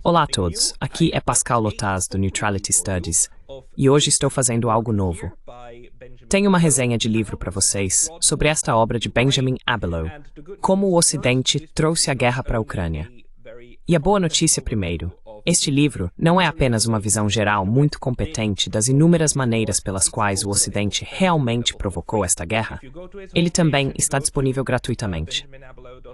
Olá a todos, aqui é Pascal Lotaz do Neutrality Studies e hoje estou fazendo algo novo. Tenho uma resenha de livro para vocês sobre esta obra de Benjamin Abelow, Como o Ocidente trouxe a guerra para a Ucrânia. E a boa notícia primeiro, este livro não é apenas uma visão geral muito competente das inúmeras maneiras pelas quais o Ocidente realmente provocou esta guerra, ele também está disponível gratuitamente.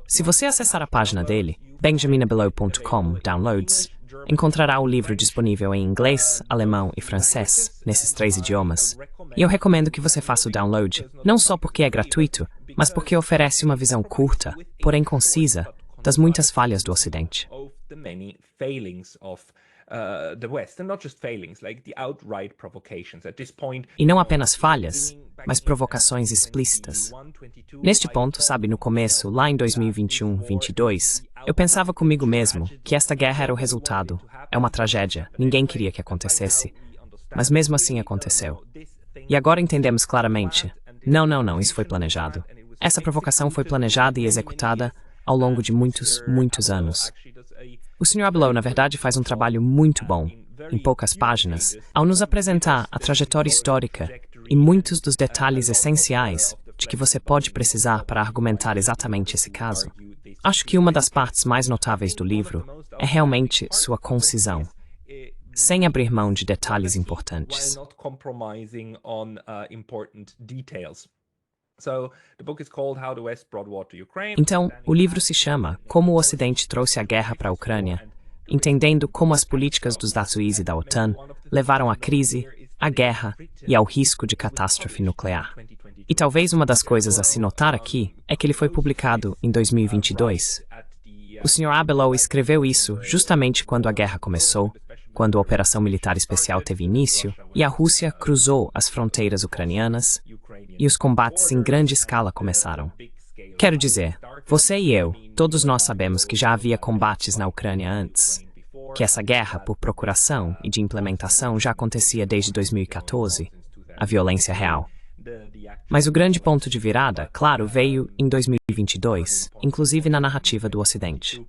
Se você acessar a página dele, benjaminabelow.com/downloads, encontrará o livro disponível em inglês, alemão e francês, nesses 3 idiomas. E eu recomendo que você faça o download, não só porque é gratuito, mas porque oferece uma visão curta, porém concisa, das muitas falhas do Ocidente. E não apenas falhas, mas provocações explícitas. Neste ponto, sabe, no começo, lá em 2021-22, eu pensava comigo mesmo que esta guerra era o resultado. É uma tragédia, ninguém queria que acontecesse. Mas mesmo assim aconteceu. E agora entendemos claramente, não, isso foi planejado. Essa provocação foi planejada e executada ao longo de muitos anos. O Sr. Abelow, na verdade, faz um trabalho muito bom, em poucas páginas, ao nos apresentar a trajetória histórica e muitos dos detalhes essenciais de que você pode precisar para argumentar exatamente esse caso. Acho que uma das partes mais notáveis do livro é realmente sua concisão, sem abrir mão de detalhes importantes. Então, o livro se chama Como o Ocidente trouxe a guerra para a Ucrânia, entendendo como as políticas dos Estados Unidos e da OTAN levaram à crise, à guerra e ao risco de catástrofe nuclear. E talvez uma das coisas a se notar aqui é que ele foi publicado em 2022. O Sr. Abelow escreveu isso justamente quando a guerra começou, quando a Operação Militar Especial teve início e a Rússia cruzou as fronteiras ucranianas e os combates em grande escala começaram. Quero dizer, você e eu, todos nós sabemos que já havia combates na Ucrânia antes, que essa guerra por procuração e de implementação já acontecia desde 2014, a violência real. Mas o grande ponto de virada, claro, veio em 2022, inclusive na narrativa do Ocidente.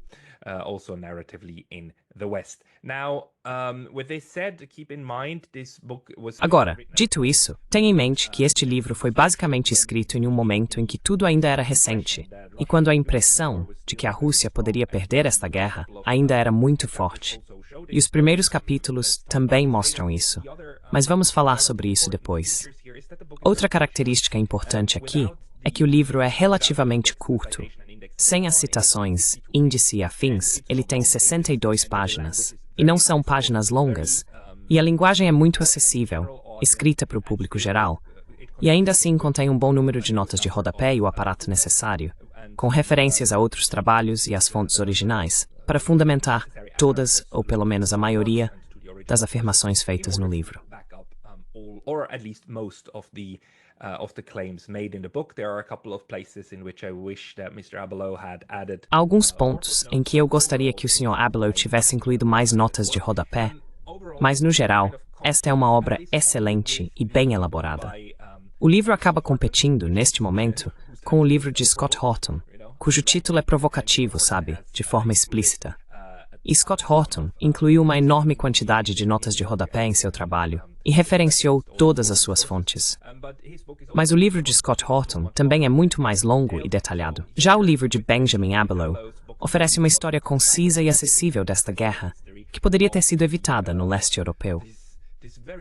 Agora, dito isso, tenha em mente que este livro foi basicamente escrito em um momento em que tudo ainda era recente, e quando a impressão de que a Rússia poderia perder esta guerra ainda era muito forte. E os primeiros capítulos também mostram isso, mas vamos falar sobre isso depois. Outra característica importante aqui é que o livro é relativamente curto. Sem as citações, índice e afins, ele tem 62 páginas. E não são páginas longas. E a linguagem é muito acessível, escrita para o público geral. E ainda assim contém um bom número de notas de rodapé e o aparato necessário, com referências a outros trabalhos e às fontes originais, para fundamentar todas, ou pelo menos a maioria, das afirmações feitas no livro. Há alguns pontos em que eu gostaria que o Sr. Abelow tivesse incluído mais notas de rodapé, mas no geral, esta é uma obra excelente e bem elaborada. O livro acaba competindo, neste momento, com o livro de Scott Horton, cujo título é provocativo, sabe, de forma explícita. E Scott Horton incluiu uma enorme quantidade de notas de rodapé em seu trabalho e referenciou todas as suas fontes. Mas o livro de Scott Horton também é muito mais longo e detalhado. Já o livro de Benjamin Abelow oferece uma história concisa e acessível desta guerra, que poderia ter sido evitada no leste europeu.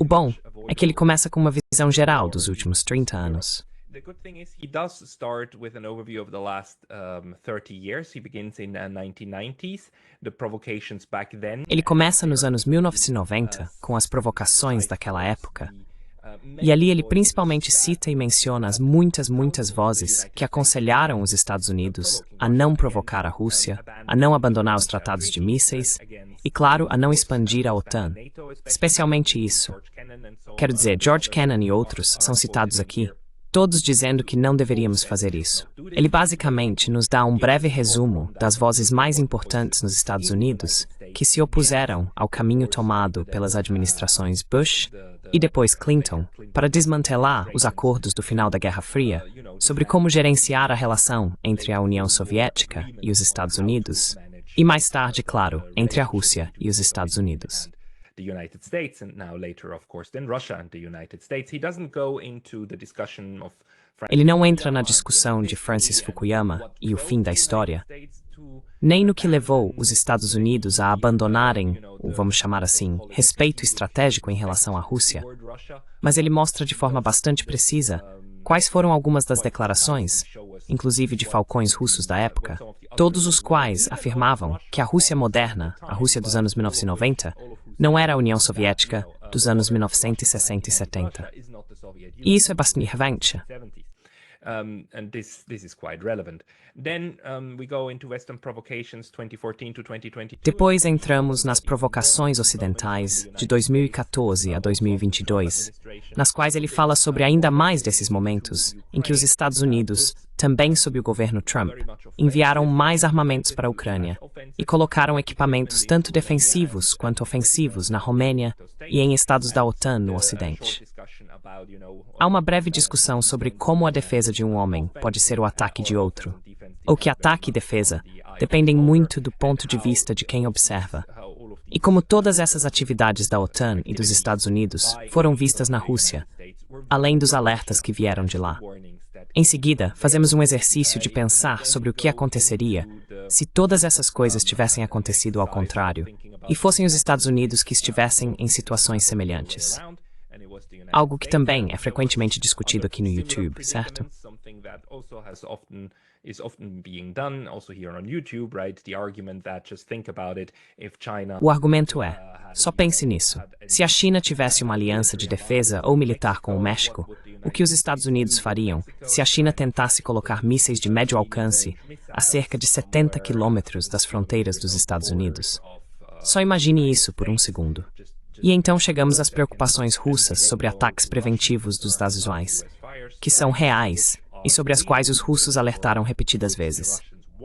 O bom é que ele começa com uma visão geral dos últimos 30 anos. The good thing is he does start with an overview of the last 30 years. He begins in 1990s, the provocations back then. Ele começa nos anos 1990, com as provocações daquela época. E ali ele principalmente cita e menciona as muitas vozes que aconselharam os Estados Unidos a não provocar a Rússia, a não abandonar os tratados de mísseis e, claro, a não expandir a OTAN. Especialmente isso. Quero dizer, George Kennan e outros são citados aqui, todos dizendo que não deveríamos fazer isso. Ele basicamente nos dá um breve resumo das vozes mais importantes nos Estados Unidos que se opuseram ao caminho tomado pelas administrações Bush e depois Clinton para desmantelar os acordos do final da Guerra Fria sobre como gerenciar a relação entre a União Soviética e os Estados Unidos e mais tarde, claro, entre a Rússia e os Estados Unidos. The United States, and now later, of course, then Russia and the United States. He doesn't go into the discussion of Ele não entra na discussão de Francis Fukuyama e o fim da história, nem no que levou os Estados Unidos a abandonarem, ou vamos chamar assim, respeito estratégico em relação à Rússia, mas ele mostra de forma bastante precisa quais foram algumas das declarações, inclusive de falcões russos da época, todos os quais afirmavam que a Rússia moderna, a Rússia dos anos 1990, não era a União Soviética dos anos 1960 e 70. E isso é bastante relevante. And this is quite relevant. Then we go into Western provocations 2014 to 2022. Depois entramos nas provocações ocidentais de 2014 a 2022, nas quais ele fala sobre ainda mais desses momentos em que os Estados Unidos, também sob o governo Trump, enviaram mais armamentos para a Ucrânia e colocaram equipamentos tanto defensivos quanto ofensivos na Romênia e em estados da OTAN no Ocidente. Há uma breve discussão sobre como a defesa de um homem pode ser o ataque de outro, ou que ataque e defesa dependem muito do ponto de vista de quem observa, e como todas essas atividades da OTAN e dos Estados Unidos foram vistas na Rússia, além dos alertas que vieram de lá. Em seguida, fazemos um exercício de pensar sobre o que aconteceria se todas essas coisas tivessem acontecido ao contrário, e fossem os Estados Unidos que estivessem em situações semelhantes. Algo que também é frequentemente discutido aqui no YouTube, certo? Is often being done also here on YouTube, right? The argument that just think about it, if China O argumento é, só pense nisso. Se a China tivesse uma aliança de defesa ou militar com o México, o que os Estados Unidos fariam se a China tentasse colocar mísseis de médio alcance a cerca de 70 quilômetros das fronteiras dos Estados Unidos? Só imagine isso por um segundo. E então chegamos às preocupações russas sobre ataques preventivos dos Estados Unidos, que são reais e sobre as quais os russos alertaram repetidas vezes.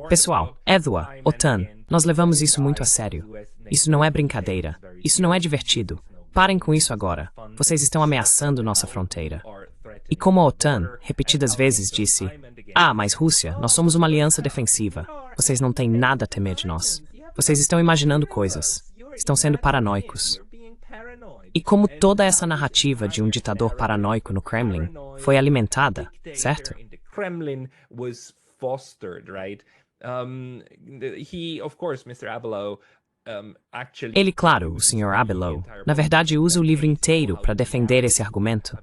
Pessoal, EDWA, OTAN, nós levamos isso muito a sério. Isso não é brincadeira. Isso não é divertido. Parem com isso agora. Vocês estão ameaçando nossa fronteira. E como a OTAN, repetidas vezes, disse: mas Rússia, nós somos uma aliança defensiva. Vocês não têm nada a temer de nós. Vocês estão imaginando coisas. Estão sendo paranoicos. E como toda essa narrativa de um ditador paranoico no Kremlin foi alimentada, certo? Kremlin was fostered, right? He, of course, Mr. Abelow, actually. Ele, claro, o Sr. Abelow, na verdade usa o livro inteiro para defender esse argumento.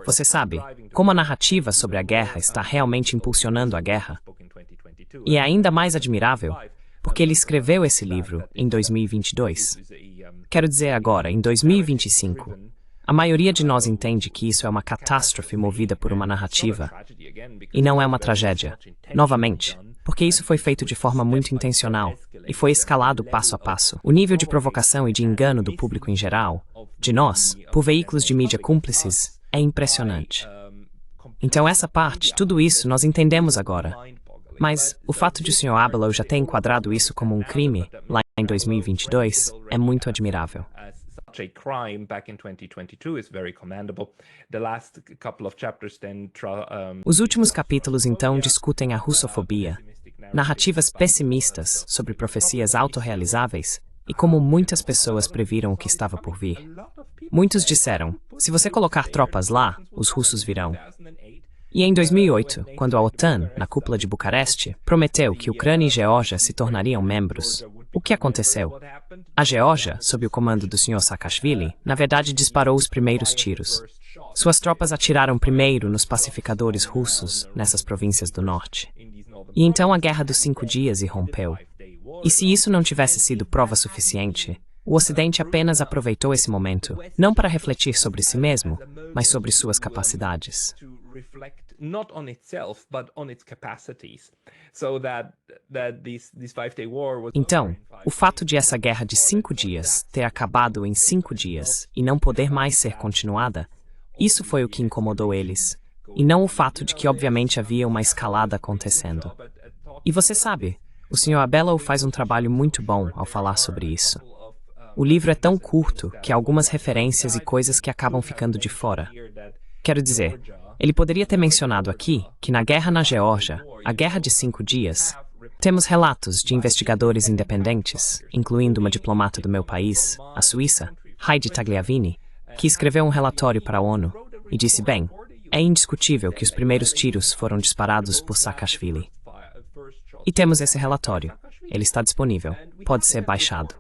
Você sabe, como a narrativa sobre a guerra está realmente impulsionando a guerra. E é ainda mais admirável, porque ele escreveu esse livro em 2022. Quero dizer agora, em 2025. A maioria de nós entende que isso é uma catástrofe movida por uma narrativa, e não é uma tragédia. Novamente, porque isso foi feito de forma muito intencional, e foi escalado passo a passo. O nível de provocação e de engano do público em geral, de nós, por veículos de mídia cúmplices, é impressionante. Então essa parte, tudo isso, nós entendemos agora. Mas o fato de o Sr. Abelow já ter enquadrado isso como um crime, lá em 2022, é muito admirável. A crime back in 2022 is very commendable. The last couple of chapters then Os últimos capítulos então discutem a russofobia, narrativas pessimistas sobre profecias autorrealizáveis e como muitas pessoas previram o que estava por vir. Muitos disseram: se você colocar tropas lá, os russos virão. E em 2008, quando a OTAN, na cúpula de Bucareste, prometeu que Ucrânia e Geórgia se tornariam membros, o que aconteceu? A Geórgia, sob o comando do Sr. Saakashvili, na verdade disparou os primeiros tiros. Suas tropas atiraram primeiro nos pacificadores russos nessas províncias do norte. E então a Guerra dos 5 Dias irrompeu. E se isso não tivesse sido prova suficiente, o Ocidente apenas aproveitou esse momento, não para refletir sobre si mesmo, mas sobre suas capacidades. Not on itself, but on its capacities. So that this 5-day war was. Então, o fato de essa guerra de 5 dias ter acabado em 5 dias e não poder mais ser continuada, isso foi o que incomodou eles. E não o fato de que obviamente havia uma escalada acontecendo. E você sabe, O Sr. Abelow faz um trabalho muito bom ao falar sobre isso. O livro é tão curto que há algumas referências e coisas que acabam ficando de fora. Quero dizer, ele poderia ter mencionado aqui que na guerra na Geórgia, a Guerra de 5 Dias, temos relatos de investigadores independentes, incluindo uma diplomata do meu país, a Suíça, Heidi Tagliavini, que escreveu um relatório para a ONU e disse, bem, é indiscutível que os primeiros tiros foram disparados por Saakashvili. E temos esse relatório. Ele está disponível. Pode ser baixado.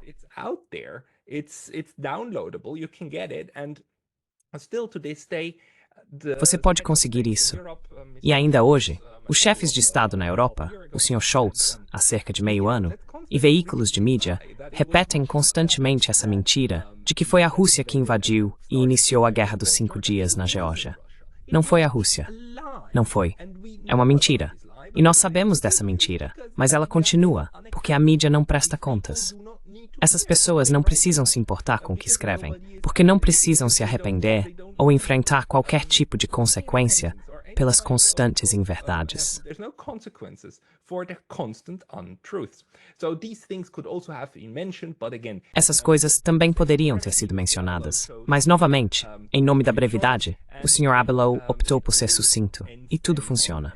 Você pode conseguir isso. E ainda hoje, os chefes de Estado na Europa, o Sr. Scholz, há cerca de meio ano, e veículos de mídia, repetem constantemente essa mentira de que foi a Rússia que invadiu e iniciou a Guerra dos 5 Dias na Geórgia. Não foi a Rússia. Não foi. É uma mentira. E nós sabemos dessa mentira, mas ela continua, porque a mídia não presta contas. Essas pessoas não precisam se importar com o que escrevem, porque não precisam se arrepender ou enfrentar qualquer tipo de consequência pelas constantes inverdades. Essas coisas também poderiam ter sido mencionadas, mas, novamente, em nome da brevidade, o Sr. Abelow optou por ser sucinto, e tudo funciona.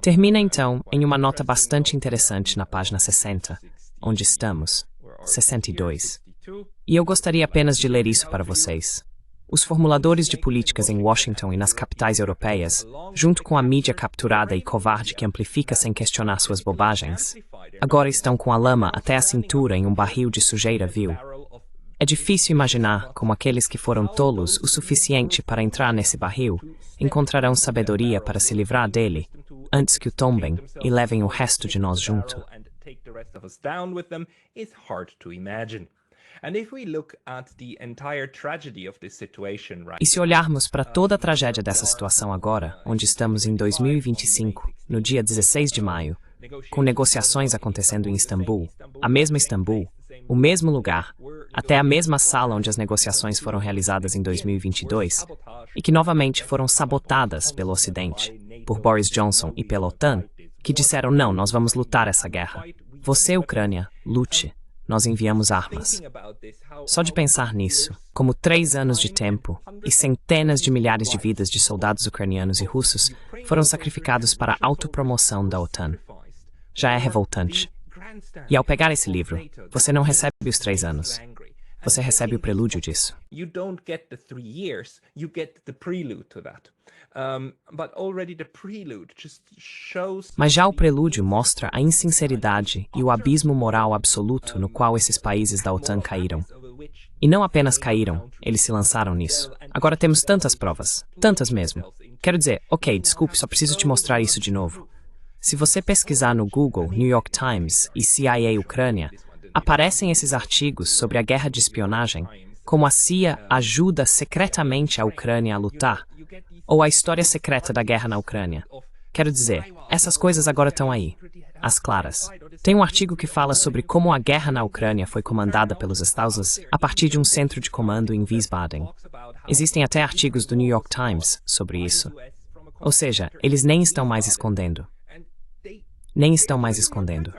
Termina, então, em uma nota bastante interessante na página 60, onde estamos, 62. E eu gostaria apenas de ler isso para vocês. Os formuladores de políticas em Washington e nas capitais europeias, junto com a mídia capturada e covarde que amplifica sem questionar suas bobagens, agora estão com a lama até a cintura em um barril de sujeira vil. É difícil imaginar como aqueles que foram tolos o suficiente para entrar nesse barril encontrarão sabedoria para se livrar dele, antes que o tombem e levem o resto de nós junto. E se olharmos para toda a tragédia dessa situação agora, onde estamos em 2025, no dia 16 de maio, com negociações acontecendo em Istambul, a mesma Istambul, o mesmo lugar, até a mesma sala onde as negociações foram realizadas em 2022, e que novamente foram sabotadas pelo Ocidente, por Boris Johnson e pela OTAN, que disseram não, nós vamos lutar essa guerra. Você, Ucrânia, lute. Nós enviamos armas. Só de pensar nisso, como 3 anos de tempo e centenas de milhares de vidas de soldados ucranianos e russos foram sacrificados para a autopromoção da OTAN. Já é revoltante. E ao pegar esse livro, você não recebe os 3 anos. Você recebe o prelúdio disso. Mas já o prelúdio mostra a insinceridade e o abismo moral absoluto no qual esses países da OTAN caíram. E não apenas caíram, eles se lançaram nisso. Agora temos tantas provas, tantas mesmo. Quero dizer, ok, desculpe, só preciso te mostrar isso de novo. Se você pesquisar no Google, New York Times e CIA Ucrânia, aparecem esses artigos sobre a guerra de espionagem, como a CIA ajuda secretamente a Ucrânia a lutar, ou a história secreta da guerra na Ucrânia. Quero dizer, essas coisas agora estão aí, às claras. Tem um artigo que fala sobre como a guerra na Ucrânia foi comandada pelos Estados a partir de um centro de comando em Wiesbaden. Existem até artigos do New York Times sobre isso. Ou seja, eles nem estão mais escondendo. Nem estão mais escondendo.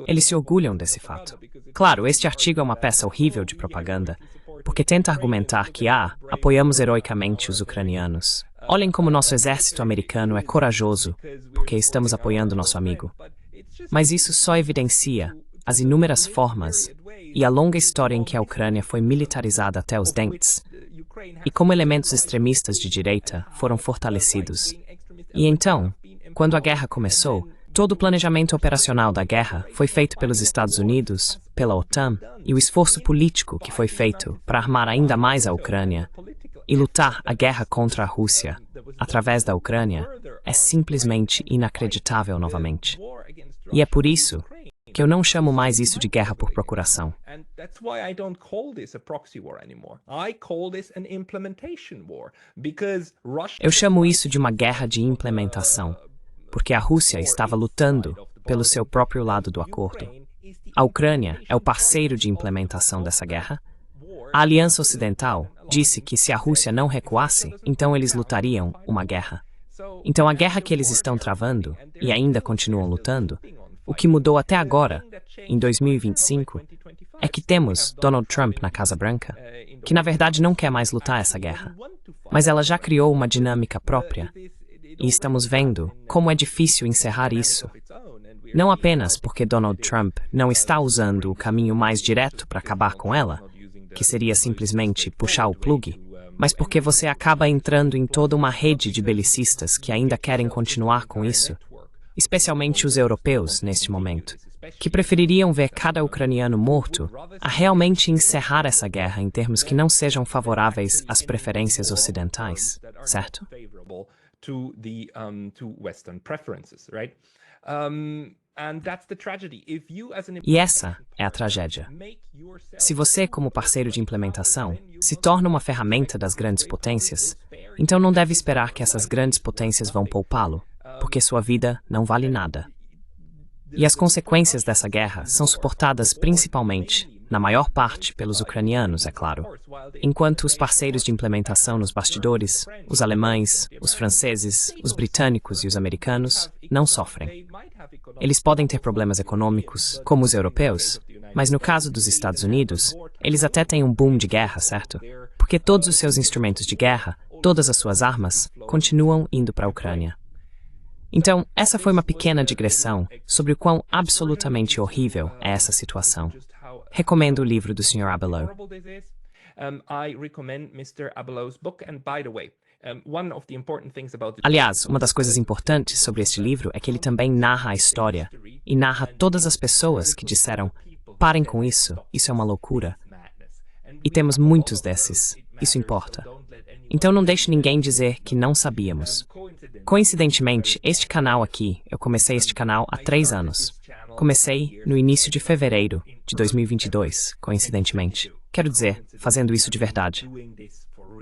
Eles se orgulham desse fato. Claro, este artigo é uma peça horrível de propaganda, porque tenta argumentar que, apoiamos heroicamente os ucranianos. Olhem como nosso exército americano é corajoso, porque estamos apoiando nosso amigo. Mas isso só evidencia as inúmeras formas e a longa história em que a Ucrânia foi militarizada até os dentes, e como elementos extremistas de direita foram fortalecidos. E então, quando a guerra começou, todo o planejamento operacional da guerra foi feito pelos Estados Unidos, pela OTAN, e o esforço político que foi feito para armar ainda mais a Ucrânia e lutar a guerra contra a Rússia, através da Ucrânia, é simplesmente inacreditável novamente. E é por isso que eu não chamo mais isso de guerra por procuração. Eu chamo isso de uma guerra de implementação, porque a Rússia estava lutando pelo seu próprio lado do acordo. A Ucrânia é o parceiro de implementação dessa guerra. A Aliança Ocidental disse que se a Rússia não recuasse, então eles lutariam uma guerra. Então a guerra que eles estão travando, e ainda continuam lutando, o que mudou até agora, em 2025, é que temos Donald Trump na Casa Branca, que na verdade não quer mais lutar essa guerra. Mas ela já criou uma dinâmica própria, e estamos vendo como é difícil encerrar isso. Não apenas porque Donald Trump não está usando o caminho mais direto para acabar com ela, que seria simplesmente puxar o plugue, mas porque você acaba entrando em toda uma rede de belicistas que ainda querem continuar com isso, especialmente os europeus neste momento, que prefeririam ver cada ucraniano morto a realmente encerrar essa guerra em termos que não sejam favoráveis às preferências ocidentais, certo? E essa é a tragédia. Se você, como parceiro de implementação, se torna uma ferramenta das grandes potências, então não deve esperar que essas grandes potências vão poupá-lo, porque sua vida não vale nada. E as consequências dessa guerra são suportadas principalmente, na maior parte, pelos ucranianos, é claro, enquanto os parceiros de implementação nos bastidores, os alemães, os franceses, os britânicos e os americanos, não sofrem. Eles podem ter problemas econômicos, como os europeus, mas no caso dos Estados Unidos, eles até têm um boom de guerra, certo? Porque todos os seus instrumentos de guerra, todas as suas armas, continuam indo para a Ucrânia. Então, essa foi uma pequena digressão sobre o quão absolutamente horrível é essa situação. Recomendo o livro do Sr. Abelow. Aliás, uma das coisas importantes sobre este livro é que ele também narra a história e narra todas as pessoas que disseram: parem com isso é uma loucura. E temos muitos desses, isso importa. Então não deixe ninguém dizer que não sabíamos. Coincidentemente, este canal aqui, eu comecei este canal há 3 anos. Comecei no início de fevereiro de 2022, coincidentemente. Quero dizer, fazendo isso de verdade.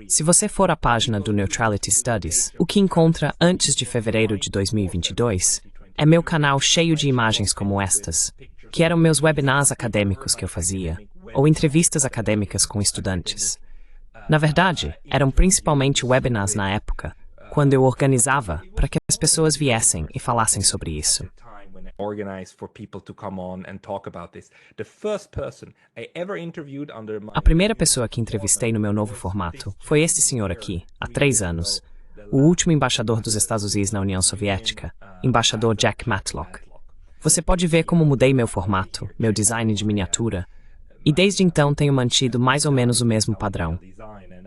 Se você for à página do Neutrality Studies, o que encontra antes de fevereiro de 2022 é meu canal cheio de imagens como estas, que eram meus webinars acadêmicos que eu fazia, ou entrevistas acadêmicas com estudantes. Na verdade, eram principalmente webinars na época, quando eu organizava para que as pessoas viessem e falassem sobre isso. A primeira pessoa que entrevistei no meu novo formato foi este senhor aqui, há 3 anos, o último embaixador dos Estados Unidos na União Soviética, embaixador Jack Matlock. Você pode ver como mudei meu formato, meu design de miniatura, e desde então tenho mantido mais ou menos o mesmo padrão.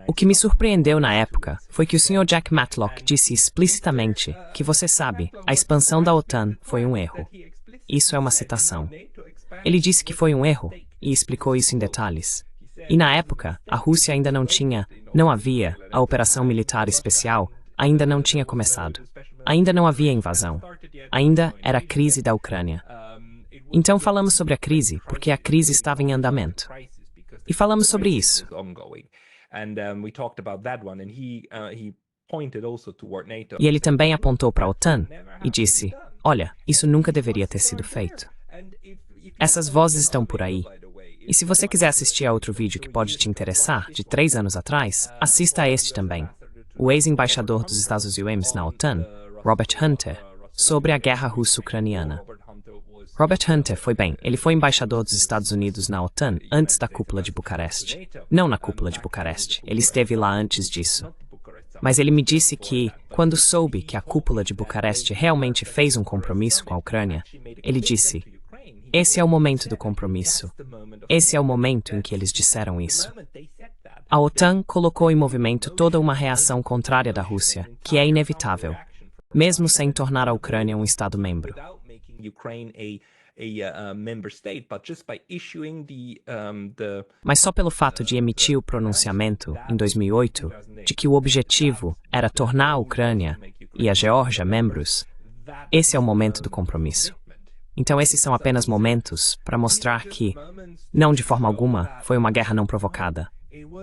O que me surpreendeu na época foi que o Sr. Jack Matlock disse explicitamente que, você sabe, a expansão da OTAN foi um erro. Isso é uma citação. Ele disse que foi um erro e explicou isso em detalhes. E na época, a Rússia ainda não havia, a operação militar especial ainda não tinha começado. Ainda não havia invasão. Ainda era a crise da Ucrânia. Então falamos sobre a crise porque a crise estava em andamento. E falamos sobre isso. E ele também apontou para a OTAN e disse: olha, isso nunca deveria ter sido feito. Essas vozes estão por aí. E se você quiser assistir a outro vídeo que pode te interessar, de 3 anos atrás, assista a este também. O ex-embaixador dos Estados Unidos na OTAN, Robert Hunter, sobre a guerra russo-ucraniana. Robert Hunter ele foi embaixador dos Estados Unidos na OTAN antes da cúpula de Bucareste. Não na cúpula de Bucareste, ele esteve lá antes disso. Mas ele me disse que, quando soube que a cúpula de Bucareste realmente fez um compromisso com a Ucrânia, ele disse: esse é o momento do compromisso. Esse é o momento em que eles disseram isso. A OTAN colocou em movimento toda uma reação contrária da Rússia, que é inevitável, mesmo sem tornar a Ucrânia um Estado-membro. Mas só pelo fato de emitir o pronunciamento, em 2008, de que o objetivo era tornar a Ucrânia e a Geórgia membros, esse é o momento do compromisso. Então esses são apenas momentos para mostrar que, não de forma alguma, foi uma guerra não provocada.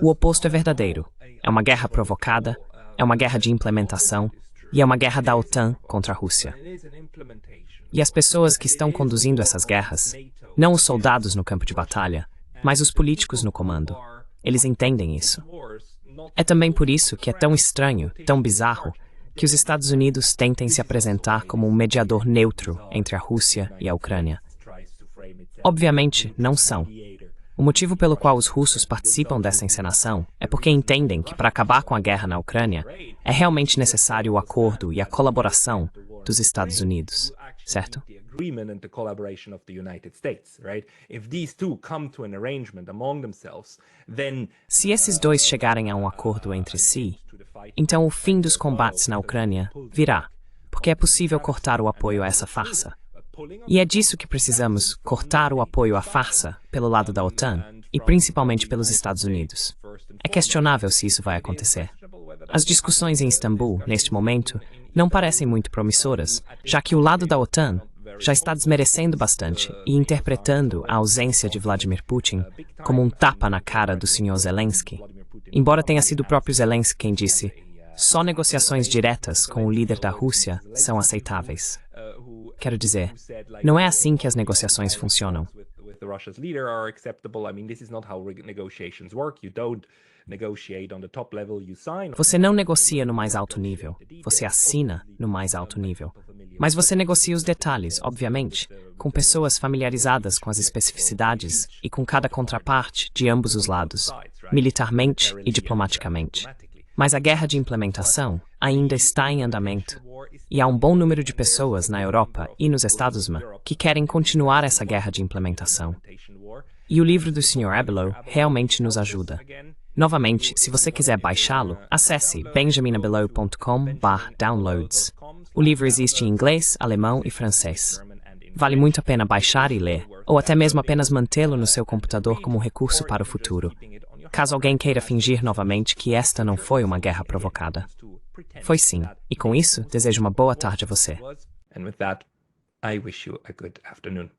O oposto é verdadeiro. É uma guerra provocada, é uma guerra de implementação, e é uma guerra da OTAN contra a Rússia. E as pessoas que estão conduzindo essas guerras, não os soldados no campo de batalha, mas os políticos no comando, Eles entendem isso. É também por isso que é tão estranho, tão bizarro, que os Estados Unidos tentem se apresentar como um mediador neutro entre a Rússia e a Ucrânia. Obviamente, não são. O motivo pelo qual os russos participam dessa encenação é porque entendem que para acabar com a guerra na Ucrânia é realmente necessário o acordo e a colaboração dos Estados Unidos, certo? Se esses dois chegarem a um acordo entre si, então o fim dos combates na Ucrânia virá, porque é possível cortar o apoio a essa farsa. E é disso que precisamos, cortar o apoio à farsa pelo lado da OTAN e principalmente pelos Estados Unidos. É questionável se isso vai acontecer. As discussões em Istambul, neste momento, não parecem muito promissoras, já que o lado da OTAN já está desmerecendo bastante e interpretando a ausência de Vladimir Putin como um tapa na cara do Sr. Zelensky. Embora tenha sido o próprio Zelensky quem disse, só negociações diretas com o líder da Rússia são aceitáveis. Quero dizer, não é assim que as negociações funcionam. Você não negocia no mais alto nível, você assina no mais alto nível. Mas você negocia os detalhes, obviamente, com pessoas familiarizadas com as especificidades e com cada contraparte de ambos os lados, militarmente e diplomaticamente. Mas a guerra de implementação ainda está em andamento. E há um bom número de pessoas na Europa e nos Estados-Unidos que querem continuar essa guerra de implementação. E o livro do Sr. Abelow realmente nos ajuda. Novamente, se você quiser baixá-lo, acesse benjaminabelow.com/downloads. O livro existe em inglês, alemão e francês. Vale muito a pena baixar e ler, ou até mesmo apenas mantê-lo no seu computador como um recurso para o futuro, caso alguém queira fingir novamente que esta não foi uma guerra provocada. Foi sim, e com isso, desejo uma boa tarde a você. And with that, I wish you a good afternoon.